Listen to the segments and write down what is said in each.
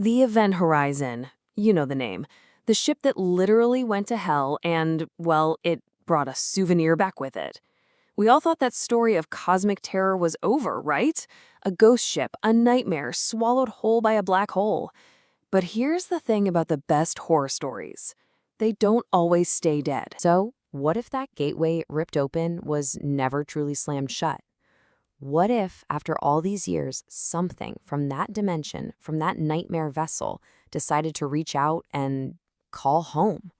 The Event Horizon. You know the name. The ship that literally went to hell and, well, it brought a souvenir back with it. We all thought that story of cosmic terror was over, right? A ghost ship, a nightmare, swallowed whole by a black hole. But here's the thing about the best horror stories. They don't always stay dead. So, what if that gateway ripped open was never truly slammed shut? What if, after all these years, something from that dimension, from that nightmare vessel, decided to reach out and call home?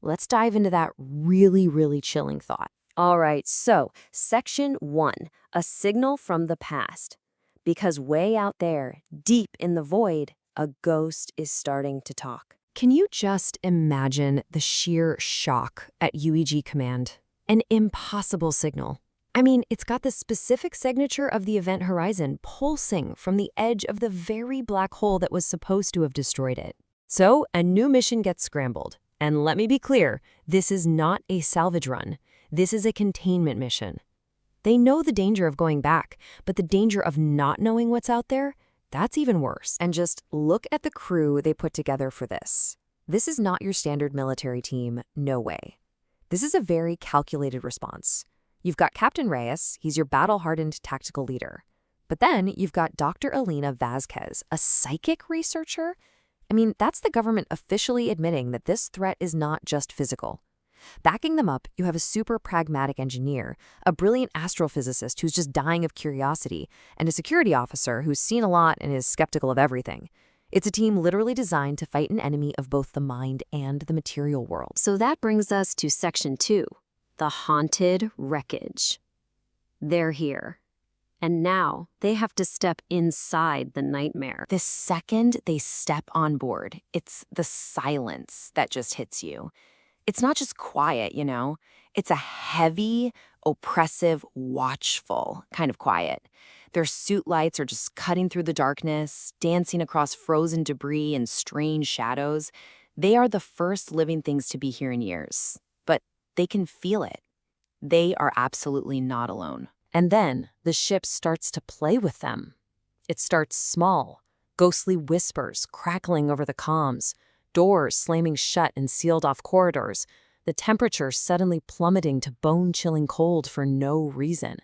Let's dive into that really chilling thought. All right, so Section 1, a signal from the past. Because way out there, deep in the void, a ghost is starting to talk. Can you just imagine the sheer shock at UEG command? An impossible signal. I mean, it's got the specific signature of the Event Horizon pulsing from the edge of the very black hole that was supposed to have destroyed it. So, a new mission gets scrambled. And let me be clear, this is not a salvage run. This is a containment mission. They know the danger of going back, but the danger of not knowing what's out there, that's even worse. And just look at the crew they put together for this. This is not your standard military team, no way. This is a very calculated response. You've got Captain Reyes, he's your battle-hardened tactical leader. But then you've got Dr. Elena Vasquez, a psychic researcher. I mean, that's the government officially admitting that this threat is not just physical. Backing them up, you have a super pragmatic engineer, a brilliant astrophysicist who's just dying of curiosity, and a security officer who's seen a lot and is skeptical of everything. It's a team literally designed to fight an enemy of both the mind and the material world. So that brings us to Section 2, the haunted wreckage. They're here. And now they have to step inside the nightmare. The second they step on board, it's the silence that just hits you. It's not just quiet, you know? It's a heavy, oppressive, watchful kind of quiet. Their suit lights are just cutting through the darkness, dancing across frozen debris and strange shadows. They are the first living things to be here in years, but they can feel it. They are absolutely not alone. And then the ship starts to play with them. It starts small, ghostly whispers crackling over the comms, doors slamming shut in sealed-off corridors, the temperature suddenly plummeting to bone-chilling cold for no reason.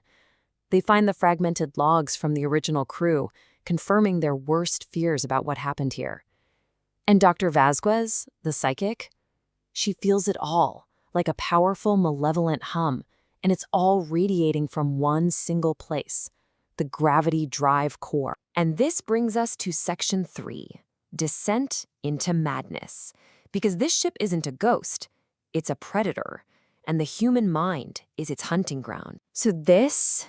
They find the fragmented logs from the original crew, confirming their worst fears about what happened here. And Dr. Vasquez, the psychic, she feels it all, like a powerful, malevolent hum, and it's all radiating from one single place, the gravity drive core. And this brings us to Section 3. Descent into madness. Because this ship isn't a ghost, it's a predator, and the human mind is its hunting ground. So this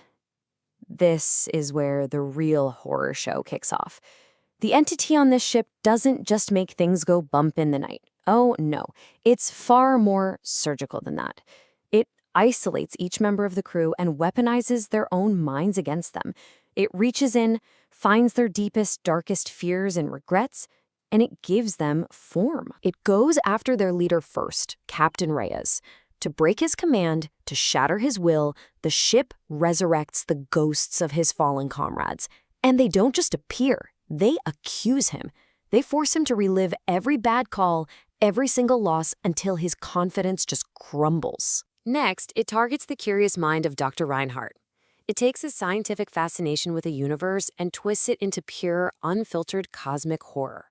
is where the real horror show kicks off. The entity on this ship doesn't just make things go bump in the night. Oh no, it's far more surgical than that. It isolates each member of the crew and weaponizes their own minds against them. It reaches in, finds their deepest, darkest fears and regrets, and it gives them form. It goes after their leader first, Captain Reyes. To break his command, to shatter his will, the ship resurrects the ghosts of his fallen comrades. And they don't just appear, they accuse him. They force him to relive every bad call, every single loss, until his confidence just crumbles. Next, it targets the curious mind of Dr. Reinhardt. It takes his scientific fascination with the universe and twists it into pure, unfiltered cosmic horror.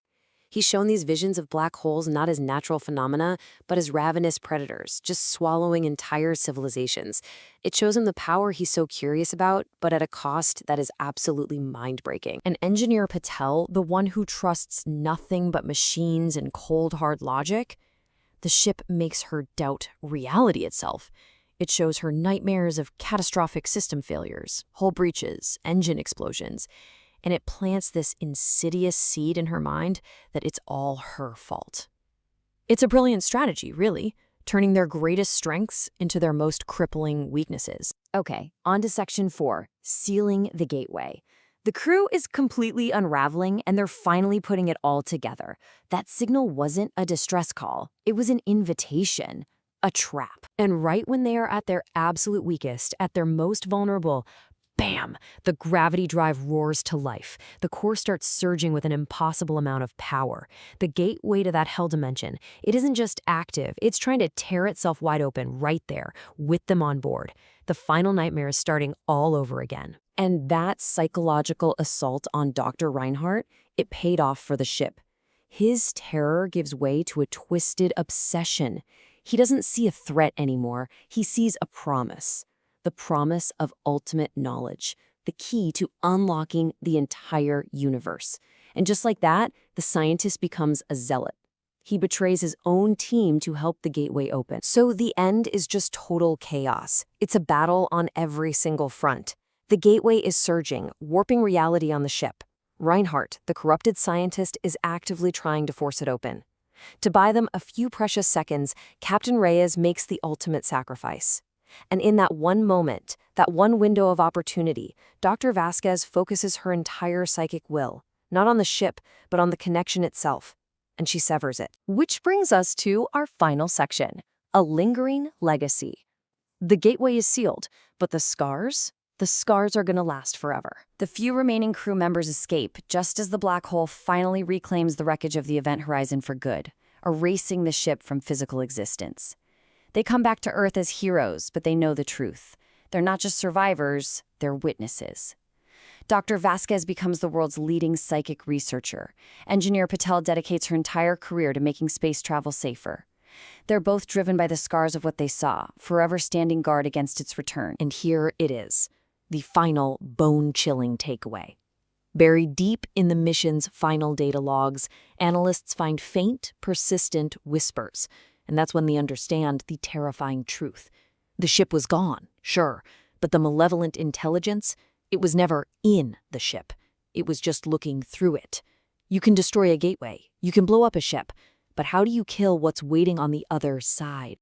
He's shown these visions of black holes not as natural phenomena, but as ravenous predators, just swallowing entire civilizations. It shows him the power he's so curious about, but at a cost that is absolutely mind-breaking. And Engineer Patel, the one who trusts nothing but machines and cold, hard logic, the ship makes her doubt reality itself. It shows her nightmares of catastrophic system failures, hull breaches, engine explosions, and it plants this insidious seed in her mind that it's all her fault. It's a brilliant strategy, really, turning their greatest strengths into their most crippling weaknesses. Okay, on to Section 4, sealing the gateway. The crew is completely unraveling, and they're finally putting it all together. That signal wasn't a distress call. It was an invitation, a trap. And right when they are at their absolute weakest, at their most vulnerable, Bam! The gravity drive roars to life. The core starts surging with an impossible amount of power. The gateway to that hell dimension, it isn't just active, it's trying to tear itself wide open right there, with them on board. The final nightmare is starting all over again. And that psychological assault on Dr. Reinhardt, it paid off for the ship. His terror gives way to a twisted obsession. He doesn't see a threat anymore. He sees a promise. The promise of ultimate knowledge, the key to unlocking the entire universe. And just like that, the scientist becomes a zealot. He betrays his own team to help the gateway open. So the end is just total chaos. It's a battle on every single front. The gateway is surging, warping reality on the ship. Reinhardt, the corrupted scientist, is actively trying to force it open. To buy them a few precious seconds, Captain Reyes makes the ultimate sacrifice. And in that one moment, that one window of opportunity, Dr. Vasquez focuses her entire psychic will, not on the ship, but on the connection itself. And she severs it. Which brings us to our final section, a lingering legacy. The gateway is sealed, but the scars are going to last forever. The few remaining crew members escape, just as the black hole finally reclaims the wreckage of the event horizon for good, erasing the ship from physical existence. They come back to Earth as heroes, but they know the truth. They're not just survivors, they're witnesses. Dr. Vasquez becomes the world's leading psychic researcher. Engineer Patel dedicates her entire career to making space travel safer. They're both driven by the scars of what they saw, forever standing guard against its return. And here it is, the final bone-chilling takeaway. Buried deep in the mission's final data logs, analysts find faint, persistent whispers. And that's when they understand the terrifying truth. The ship was gone, sure, but the malevolent intelligence, it was never in the ship. It was just looking through it. You can destroy a gateway, you can blow up a ship, but how do you kill what's waiting on the other side?